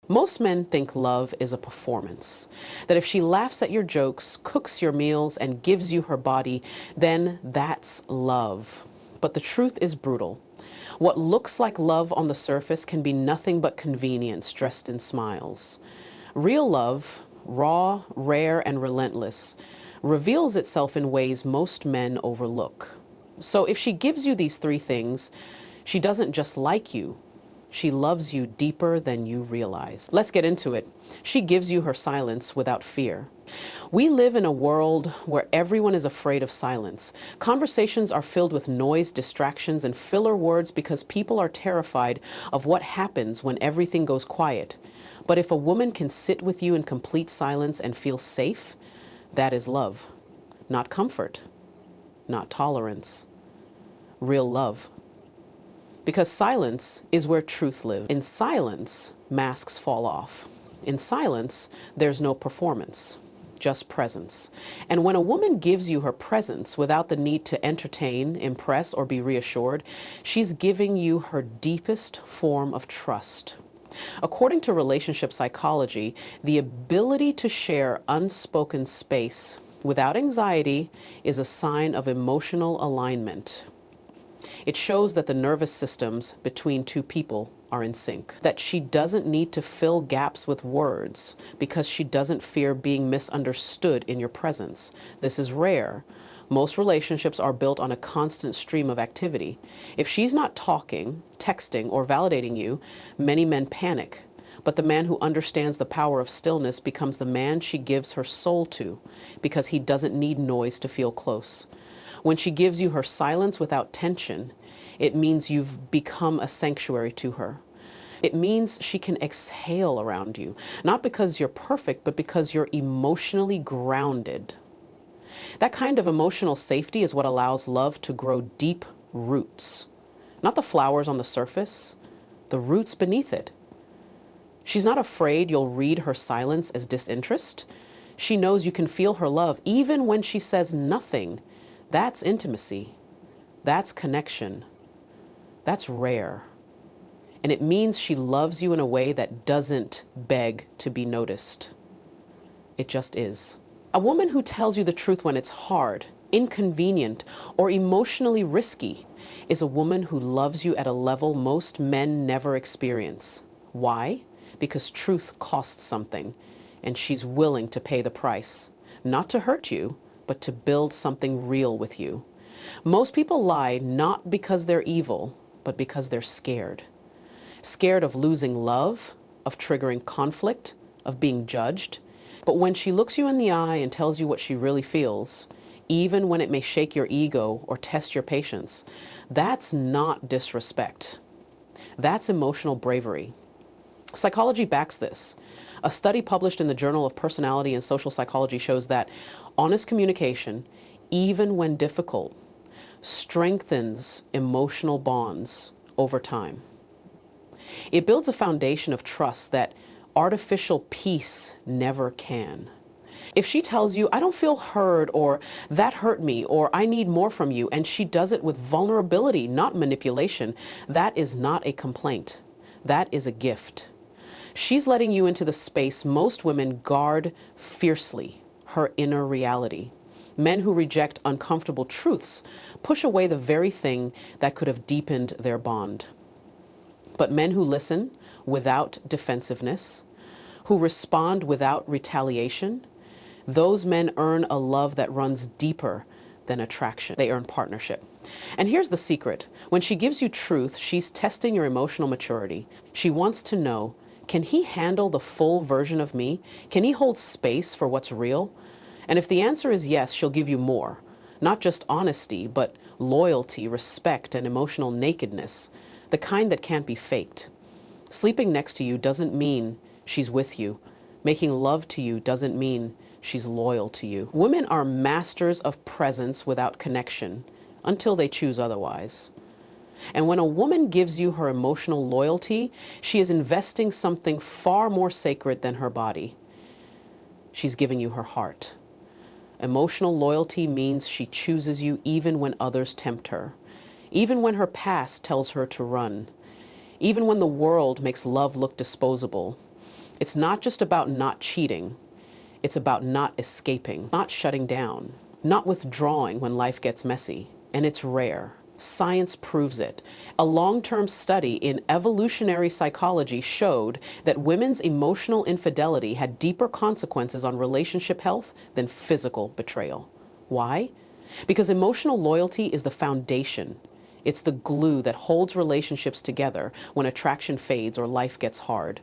Most men think love is a performance, that if she laughs at your jokes, cooks your meals, and gives you her body, then that's love. But the truth is brutal. What looks like love on the surface can be nothing but convenience dressed in smiles. Real love, raw, rare, and relentless, reveals itself in ways most men overlook. So if she gives you these three things, she doesn't just like you, she loves you deeper than you realize. Let's get into it. She gives you her silence without fear. We live in a world where everyone is afraid of silence. Conversations are filled with noise, distractions, and filler words because people are terrified of what happens when everything goes quiet. But if a woman can sit with you in complete silence and feel safe, that is love. Not comfort, not tolerance. Real love. Because silence is where truth lives. In silence, masks fall off. In silence, there's no performance, just presence. And when a woman gives you her presence without the need to entertain, impress, or be reassured, she's giving you her deepest form of trust. According to relationship psychology, the ability to share unspoken space without anxiety is a sign of emotional alignment. It shows that the nervous systems between two people are in sync, that she doesn't need to fill gaps with words because she doesn't fear being misunderstood in your presence. This is rare. Most relationships are built on a constant stream of activity. If she's not talking, texting, or validating you, many men panic. But the man who understands the power of stillness becomes the man she gives her soul to because he doesn't need noise to feel close. When she gives you her silence without tension, it means you've become a sanctuary to her. It means she can exhale around you, not because you're perfect, but because you're emotionally grounded. That kind of emotional safety is what allows love to grow deep roots. Not the flowers on the surface, the roots beneath it. She's not afraid you'll read her silence as disinterest. She knows you can feel her love even when she says nothing. That's intimacy. That's connection. That's rare. And it means she loves you in a way that doesn't beg to be noticed. It just is. A woman who tells you the truth when it's hard, inconvenient, or emotionally risky is a woman who loves you at a level most men never experience. Why? Because truth costs something, and she's willing to pay the price. Not to hurt you, but to build something real with you. Most people lie not because they're evil, but because they're scared. Scared of losing love, of triggering conflict, of being judged. But when she looks you in the eye and tells you what she really feels, even when it may shake your ego or test your patience, that's not disrespect. That's emotional bravery. Psychology backs this. A study published in the Journal of Personality and Social Psychology shows that honest communication, even when difficult, strengthens emotional bonds over time. It builds a foundation of trust that artificial peace never can. If she tells you, I don't feel heard, or that hurt me, or I need more from you, and she does it with vulnerability, not manipulation, that is not a complaint. That is a gift. She's letting you into the space most women guard fiercely, her inner reality. Men who reject uncomfortable truths push away the very thing that could have deepened their bond. But men who listen without defensiveness, who respond without retaliation, those men earn a love that runs deeper than attraction. They earn partnership. And here's the secret. When she gives you truth, she's testing your emotional maturity. She wants to know, can he handle the full version of me? Can he hold space for what's real? And if the answer is yes, she'll give you more. Not just honesty, but loyalty, respect, and emotional nakedness. The kind that can't be faked. Sleeping next to you doesn't mean she's with you. Making love to you doesn't mean she's loyal to you. Women are masters of presence without connection, until they choose otherwise. And when a woman gives you her emotional loyalty, she is investing something far more sacred than her body. She's giving you her heart. Emotional loyalty means she chooses you even when others tempt her, even when her past tells her to run, even when the world makes love look disposable. It's not just about not cheating. It's about not escaping, not shutting down, not withdrawing when life gets messy. And it's rare. Science proves it. A long-term study in evolutionary psychology showed that women's emotional infidelity had deeper consequences on relationship health than physical betrayal. Why? Because emotional loyalty is the foundation. It's the glue that holds relationships together when attraction fades or life gets hard.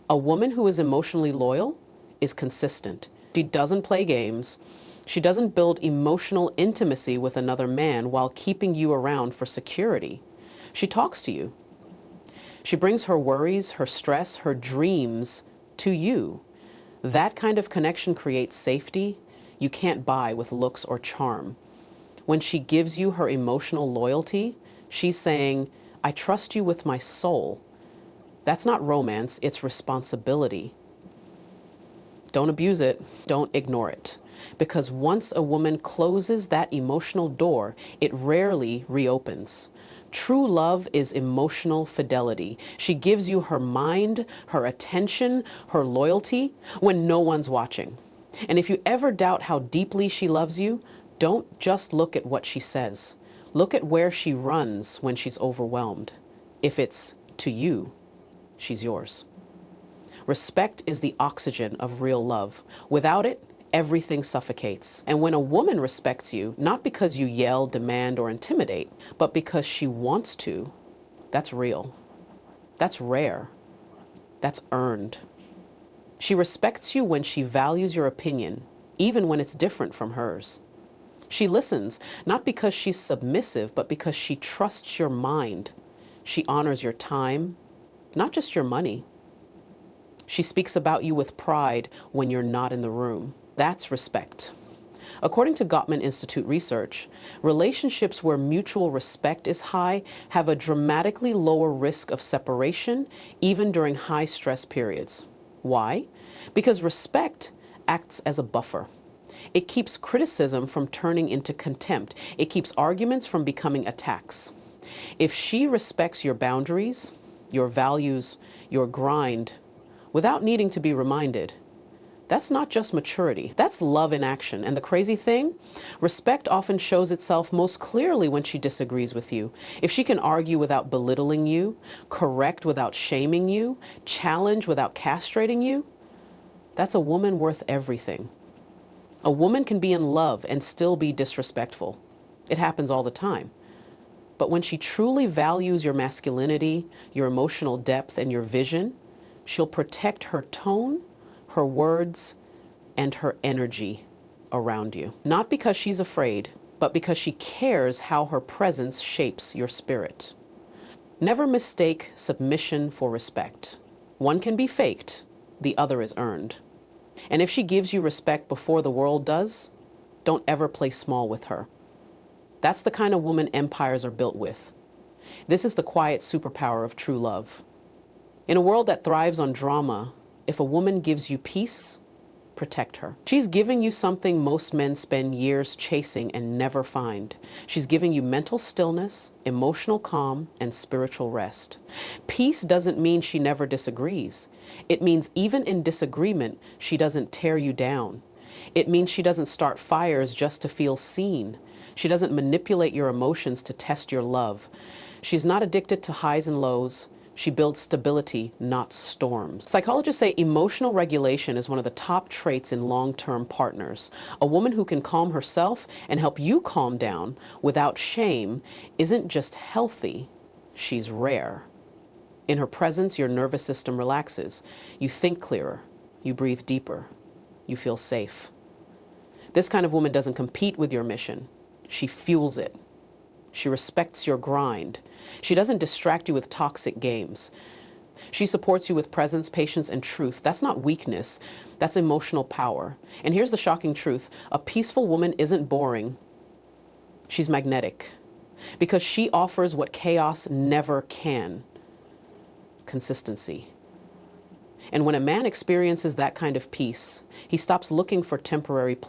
A woman who is emotionally loyal is consistent. She doesn't play games. She doesn't build emotional intimacy with another man while keeping you around for security. She talks to you. She brings her worries, her stress, her dreams to you. That kind of connection creates safety you can't buy with looks or charm. When she gives you her emotional loyalty, she's saying, I trust you with my soul. That's not romance, it's responsibility. Don't abuse it, don't ignore it. Because once a woman closes that emotional door, it rarely reopens. True love is emotional fidelity. She gives you her mind, her attention, her loyalty when no one's watching. And if you ever doubt how deeply she loves you, don't just look at what she says. Look at where she runs when she's overwhelmed. If it's to you, she's yours. Respect is the oxygen of real love. Without it, everything suffocates. And when a woman respects you, not because you yell, demand, or intimidate, but because she wants to, that's real. That's rare. That's earned. She respects you when she values your opinion, even when it's different from hers. She listens, not because she's submissive, but because she trusts your mind. She honors your time, not just your money. She speaks about you with pride when you're not in the room. That's respect. According to Gottman Institute research, relationships where mutual respect is high have a dramatically lower risk of separation, even during high stress periods. Why? Because respect acts as a buffer. It keeps criticism from turning into contempt. It keeps arguments from becoming attacks. If she respects your boundaries, your values, your grind, without needing to be reminded, that's not just maturity, that's love in action. And the crazy thing, respect often shows itself most clearly when she disagrees with you. If she can argue without belittling you, correct without shaming you, challenge without castrating you, that's a woman worth everything. A woman can be in love and still be disrespectful. It happens all the time. But when she truly values your masculinity, your emotional depth, and your vision, she'll protect her tone, her words, and her energy around you. Not because she's afraid, but because she cares how her presence shapes your spirit. Never mistake submission for respect. One can be faked, the other is earned. And if she gives you respect before the world does, don't ever play small with her. That's the kind of woman empires are built with. This is the quiet superpower of true love. In a world that thrives on drama, if a woman gives you peace, protect her. She's giving you something most men spend years chasing and never find. She's giving you mental stillness, emotional calm, and spiritual rest. Peace doesn't mean she never disagrees. It means even in disagreement, she doesn't tear you down. It means she doesn't start fires just to feel seen. She doesn't manipulate your emotions to test your love. She's not addicted to highs and lows. She builds stability, not storms. Psychologists say emotional regulation is one of the top traits in long-term partners. A woman who can calm herself and help you calm down without shame isn't just healthy, she's rare. In her presence, your nervous system relaxes. You think clearer. You breathe deeper. You feel safe. This kind of woman doesn't compete with your mission. She fuels it. She respects your grind. She doesn't distract you with toxic games. She supports you with presence, patience, and truth. That's not weakness. That's emotional power. And here's the shocking truth. A peaceful woman isn't boring. She's magnetic. Because she offers what chaos never can. Consistency. And when a man experiences that kind of peace, he stops looking for temporary pleasure.